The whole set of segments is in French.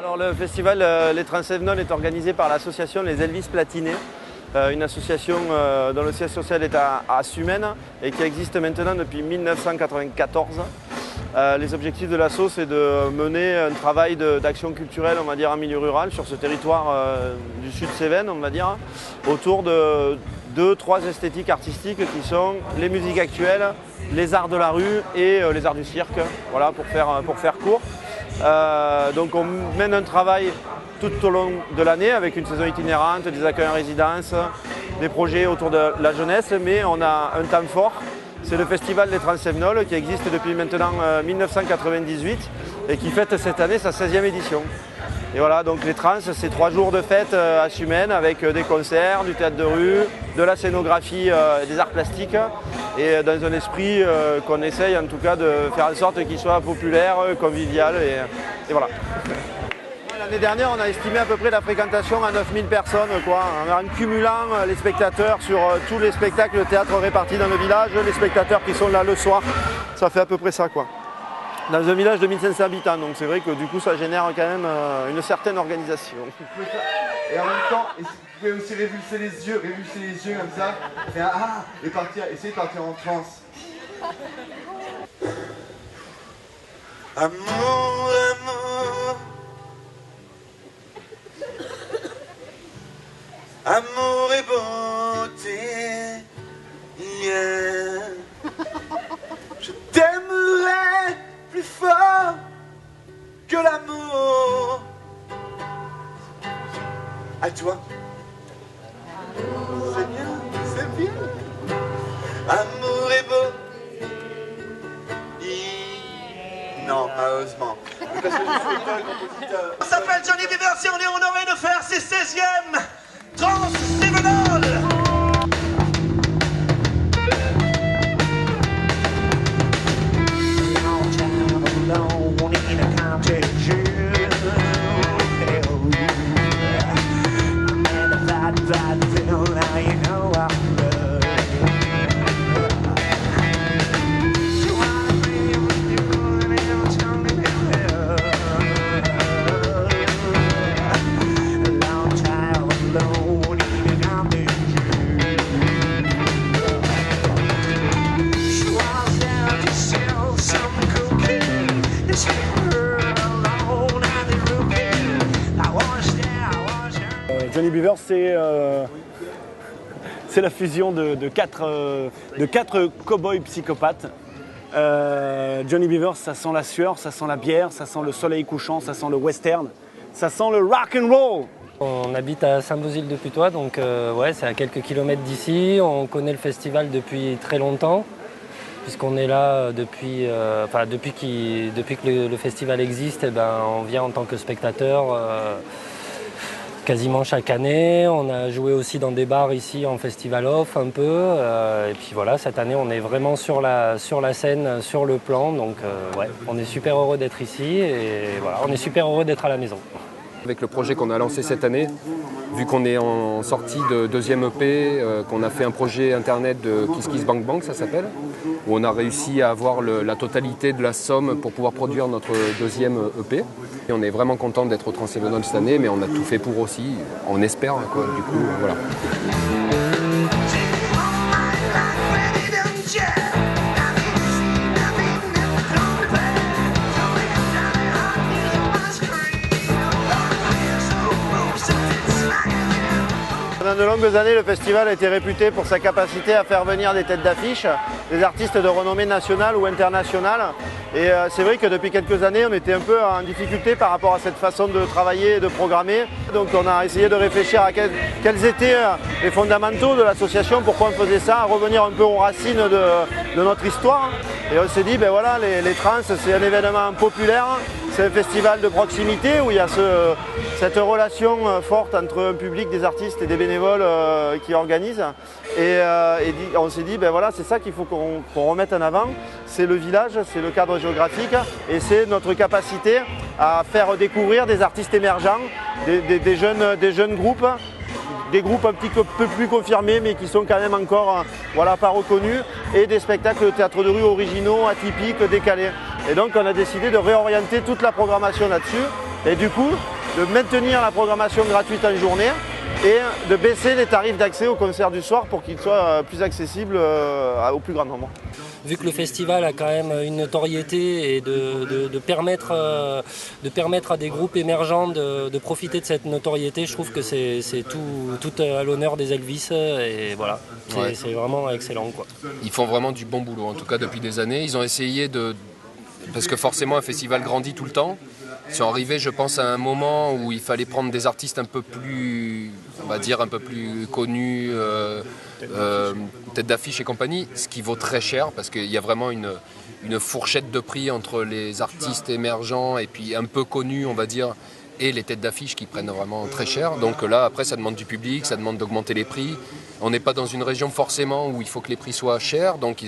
Alors le festival Les Transsévenol est organisé par l'association Les Elvis Platinés, une association dont le siège social est à Sumène et qui existe maintenant depuis 1994. Les objectifs de l'asso, c'est de mener un travail d'action culturelle, on va dire, en milieu rural, sur ce territoire du sud Cévennes, on va dire, autour de 2-3 esthétiques artistiques qui sont les musiques actuelles, les arts de la rue et les arts du cirque, voilà, pour faire court. Donc on mène un travail tout au long de l'année avec une saison itinérante, des accueils en résidence, des projets autour de la jeunesse, mais on a un temps fort. C'est le festival des Transsévenol qui existe depuis maintenant 1998 et qui fête cette année sa 16e édition. Et voilà, donc les trans, c'est 3 jours de fête à Sumène avec des concerts, du théâtre de rue, de la scénographie et des arts plastiques. Et dans un esprit qu'on essaye en tout cas de faire en sorte qu'il soit populaire, convivial et voilà. L'année dernière, on a estimé à peu près la fréquentation à 9000 personnes, en cumulant les spectateurs sur tous les spectacles de théâtre répartis dans le village, les spectateurs qui sont là le soir, ça fait à peu près ça, quoi. Dans un village de 1500 habitants, donc c'est vrai que du coup ça génère quand même une certaine organisation. Et en même temps, vous pouvez aussi révulser les yeux comme ça, et partir, essayer de partir en transe. Amour, amour, amour et beauté, yeah. Je t'aimerai plus fort que l'amour. À toi. C'est bien, c'est bien. Amour et beau. Non, malheureusement. Parce que je suis pas compositeur. On s'appelle Johnny Bieber, si on est honoré de faire ses 16e Transsévenol. Johnny Bieber, c'est la fusion de quatre cow-boys psychopathes. Johnny Bieber, ça sent la sueur, ça sent la bière, ça sent le soleil couchant, ça sent le western, ça sent le rock and roll. On habite à Saint-Bauzile-de-Putois, donc ouais, c'est à quelques kilomètres d'ici. On connaît le festival depuis très longtemps, puisqu'on est là depuis que le festival existe. On vient en tant que spectateur quasiment chaque année. On a joué aussi dans des bars ici en festival off un peu. Et puis voilà, cette année on est vraiment sur la scène, sur le plan. Donc ouais, on est super heureux d'être ici et voilà, on est super heureux d'être à la maison. Avec le projet qu'on a lancé cette année, vu qu'on est en sortie de 2e EP, qu'on a fait un projet internet de Kiss Kiss Bang Bang, ça s'appelle, où on a réussi à avoir la totalité de la somme pour pouvoir produire notre 2e EP. Et on est vraiment content d'être au Transsévenol cette année, mais on a tout fait pour aussi, on espère, quoi, du coup, voilà. Pendant de longues années, le festival a été réputé pour sa capacité à faire venir des têtes d'affiche, des artistes de renommée nationale ou internationale. Et c'est vrai que depuis quelques années, on était un peu en difficulté par rapport à cette façon de travailler et de programmer. Donc on a essayé de réfléchir à quels étaient les fondamentaux de l'association, pourquoi on faisait ça, à revenir un peu aux racines de notre histoire. Et on s'est dit, ben voilà, les trans, c'est un événement populaire. C'est un festival de proximité où il y a cette relation forte entre un public, des artistes et des bénévoles qui organisent. Et on s'est dit, ben voilà, c'est ça qu'il faut qu'on remette en avant. C'est le village, c'est le cadre géographique et c'est notre capacité à faire découvrir des artistes émergents, des jeunes groupes, des groupes un petit peu plus confirmés mais qui sont quand même encore pas reconnus, et des spectacles de théâtre de rue originaux, atypiques, décalés. Et donc on a décidé de réorienter toute la programmation là-dessus et du coup de maintenir la programmation gratuite en journée et de baisser les tarifs d'accès aux concerts du soir pour qu'ils soient plus accessibles au plus grand nombre. Vu que le festival a quand même une notoriété et de permettre à des groupes émergents de profiter de cette notoriété, je trouve que c'est tout à l'honneur des Elvis et voilà, c'est vraiment excellent, quoi. Ils font vraiment du bon boulot, en tout cas depuis des années. Ils ont essayé parce que forcément un festival grandit tout le temps. Ils sont arrivés, je pense, à un moment où il fallait prendre des artistes un peu plus, on va dire, un peu plus connus, tête d'affiche et compagnie, ce qui vaut très cher parce qu'il y a vraiment une fourchette de prix entre les artistes émergents et puis un peu connus, on va dire, et les têtes d'affiche qui prennent vraiment très cher. Donc là, après, ça demande du public, ça demande d'augmenter les prix. On n'est pas dans une région forcément où il faut que les prix soient chers. Donc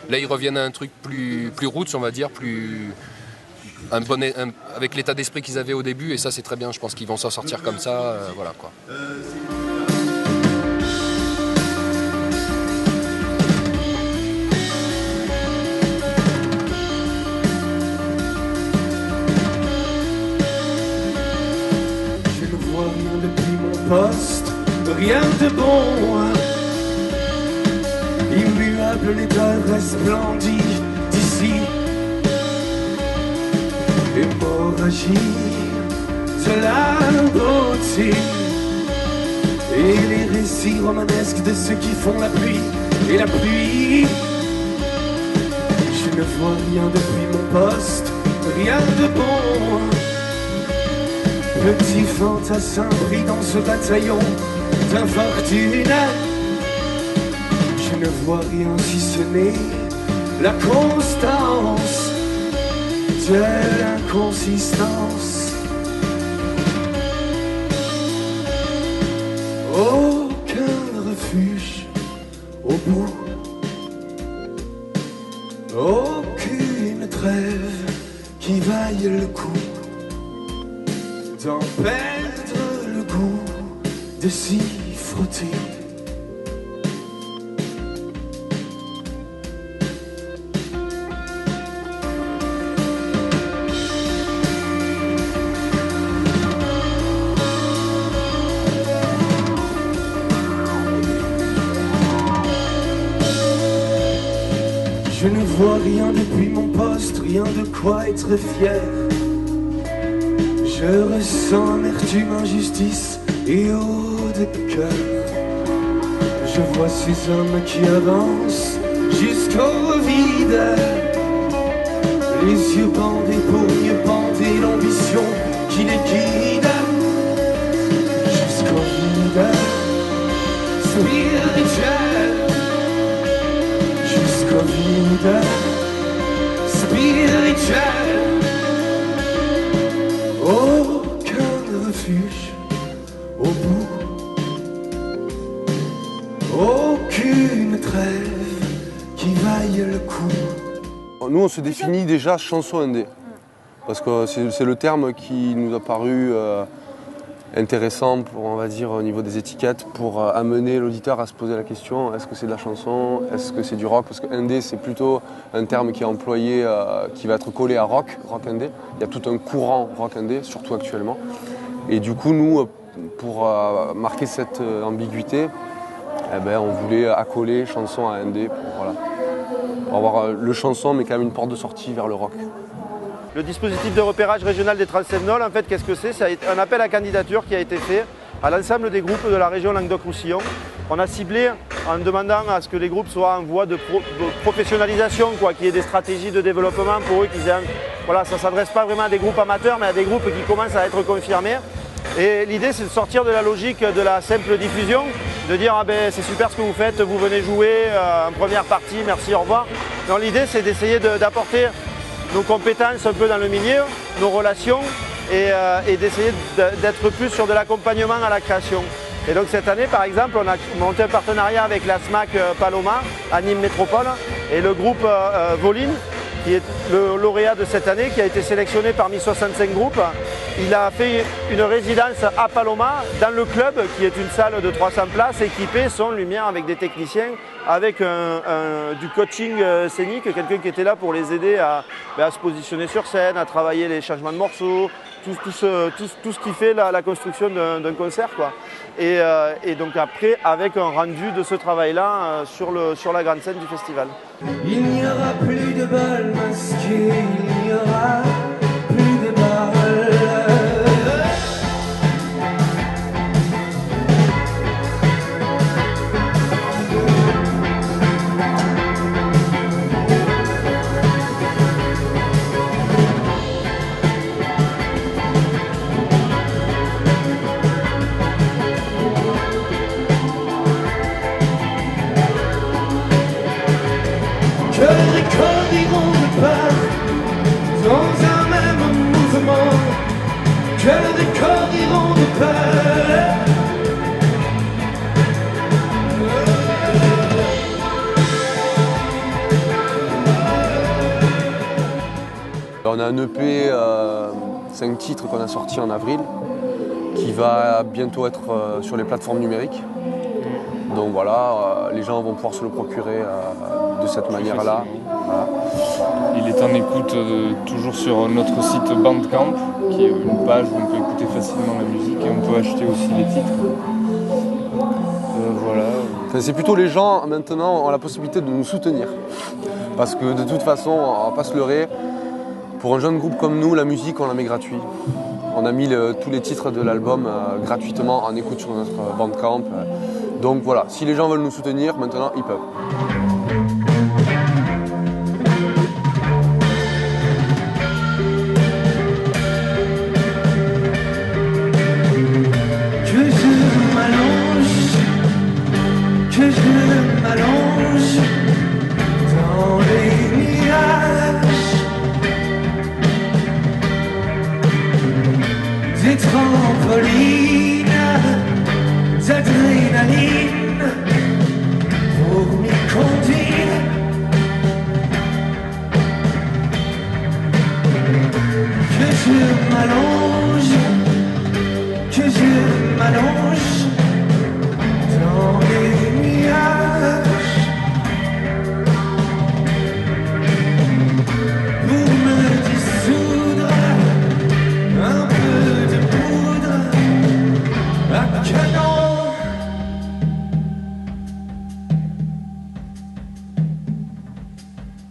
là, ils reviennent à un truc plus roots, on va dire, avec l'état d'esprit qu'ils avaient au début. Et ça, c'est très bien. Je pense qu'ils vont s'en sortir comme ça. Voilà, quoi. Poste, rien de bon. Immuable l'état resplendit d'ici. Hémorragie de la beauté. Et les récits romanesques de ceux qui font la pluie et la pluie. Je ne vois rien depuis mon poste, rien de bon. Petit fantassin pris dans ce bataillon d'infortune. Je ne vois rien si ce n'est la constance de l'inconsistance. Aucun refuge au bout, aucune trêve qui vaille le coup d'en perdre le goût, de s'y frotter. Je ne vois rien depuis mon poste, rien de quoi être fier. Je ressens amertume, injustice et eau de cœur. Je vois ces hommes qui avancent jusqu'au vide, les yeux bandés pour mieux bander l'ambition qui les guide jusqu'au vide spirituel, jusqu'au vide spirituel. Aucun refuge au bout, aucune trêve qui vaille le coup. Nous, on se définit déjà chanson indé, parce que c'est le terme qui nous a paru intéressant pour, on va dire, au niveau des étiquettes, pour amener l'auditeur à se poser la question, est-ce que c'est de la chanson, est-ce que c'est du rock? Parce que indé, c'est plutôt un terme qui est employé, qui va être collé à rock indé. Il y a tout un courant rock indé, surtout actuellement. Et du coup, nous, pour marquer cette ambiguïté, eh ben, on voulait accoler chanson à indé pour avoir le chanson, mais quand même une porte de sortie vers le rock. Le dispositif de repérage régional des Transsévenols, en fait, qu'est-ce que c'est? C'est un appel à candidature qui a été fait à l'ensemble des groupes de la région Languedoc-Roussillon. On a ciblé en demandant à ce que les groupes soient en voie de professionnalisation, qu'il y ait des stratégies de développement pour eux. Voilà, ça ne s'adresse pas vraiment à des groupes amateurs, mais à des groupes qui commencent à être confirmés. Et l'idée, c'est de sortir de la logique de la simple diffusion, de dire ah ben, c'est super ce que vous faites, vous venez jouer en première partie, merci, au revoir. Non, l'idée, c'est d'essayer d'apporter nos compétences un peu dans le milieu, nos relations et d'essayer d'être plus sur de l'accompagnement à la création. Et donc cette année, par exemple, on a monté un partenariat avec la SMAC Paloma à Nîmes Métropole et le groupe Voline, qui est le lauréat de cette année, qui a été sélectionné parmi 65 groupes il a fait une résidence à Paloma, dans le club, qui est une salle de 300 places, équipée son lumière avec des techniciens, avec du coaching scénique, quelqu'un qui était là pour les aider à se positionner sur scène, à travailler les changements de morceaux, tout ce qui fait la construction d'un concert, quoi. Et donc après, avec un rendu de ce travail-là sur la grande scène du festival. Il n'y aura plus de balles masquées, il n'y aura plus de balles. Que les corps iront de part dans un même mouvement. Que les corps iront de part. On a un EP, 5 titres qu'on a sorti en avril, qui va bientôt être sur les plateformes numériques. Donc voilà, les gens vont pouvoir se le procurer de cette manière-là. Voilà. Il est en écoute toujours sur notre site Bandcamp, qui est une page où on peut écouter facilement la musique et on peut acheter aussi les titres. Voilà. Enfin, c'est plutôt les gens maintenant ont la possibilité de nous soutenir. Parce que de toute façon, on va pas se leurrer, pour un jeune groupe comme nous, la musique on la met gratuit. On a mis tous les titres de l'album gratuitement en écoute sur notre Bandcamp. Donc voilà, si les gens veulent nous soutenir, maintenant ils peuvent. Que je m'allonge dans les nuages, des trampolines d'adrénaline pour m'y conduire. Que je m'allonge dans les nuages pour me dissoudre un peu de poudre à canon.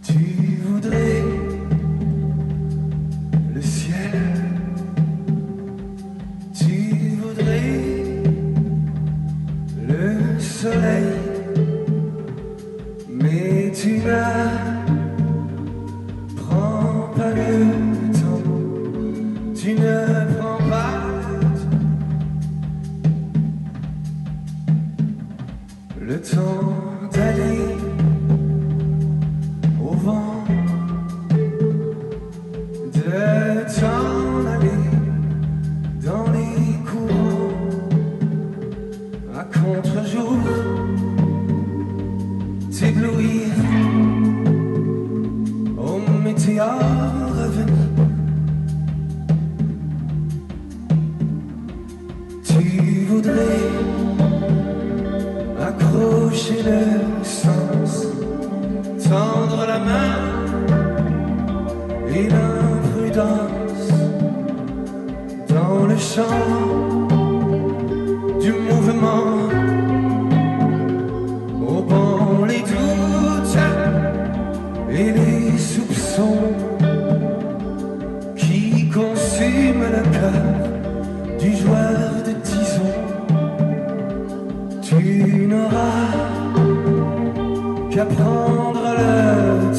Tu voudrais le ciel, tu voudrais le soleil, mais tu prends pas le temps, tu ne prends pas le temps d'aller au vent, de t'en aller dans les courants à contre-jour, t'éblouir au météore revenu. Tu voudrais accrocher le sens, tendre la main et l'imprudence dans le champ du mouvement, au banc les doutes et les soupçons qui consument le cœur du joueur de tison. Tu n'auras qu'à prendre le